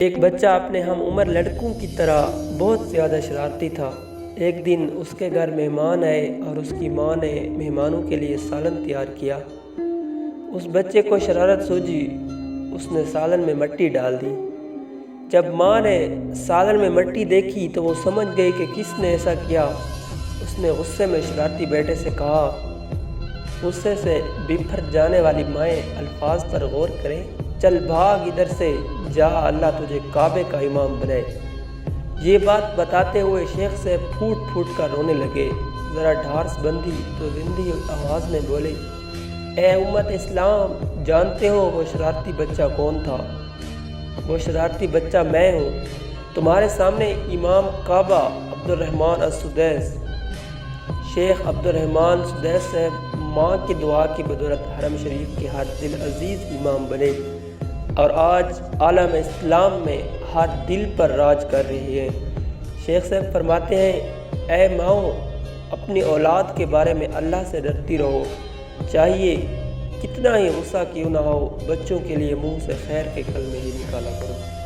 ایک بچہ اپنے ہم عمر لڑکوں کی طرح بہت زیادہ شرارتی تھا۔ ایک دن اس کے گھر مہمان آئے اور اس کی ماں نے مہمانوں کے لیے سالن تیار کیا۔ اس بچے کو شرارت سوجی، اس نے سالن میں مٹی ڈال دی۔ جب ماں نے سالن میں مٹی دیکھی تو وہ سمجھ گئی کہ کس نے ایسا کیا۔ اس نے غصے میں شرارتی بیٹے سے کہا، غصے سے بپھر جانے والی مائیں الفاظ پر غور کریں، چل بھاگ ادھر سے، جا اللہ تجھے کعبے کا امام بنائے۔ یہ بات بتاتے ہوئے شیخ صاحب پھوٹ پھوٹ کر رونے لگے۔ ذرا ڈھارس بندھی تو زندی آواز میں بولے، اے امت اسلام، جانتے ہو وہ شرارتی بچہ کون تھا؟ وہ شرارتی بچہ میں ہوں، تمہارے سامنے امام کعبہ عبدالرحمن السدیس۔ شیخ عبدالرحمن سدیس صاحب ماں کی دعا کی بدولت حرم شریف کے ہر دل عزیز امام بنے اور آج عالم اسلام میں ہر دل پر راج کر رہے ہیں۔ شیخ صاحب فرماتے ہیں، اے ماؤں، اپنی اولاد کے بارے میں اللہ سے ڈرتی رہو، چاہیے کتنا ہی غصہ کیوں نہ ہو، بچوں کے لیے منہ سے خیر کے کلمے ہی نکالا کرو۔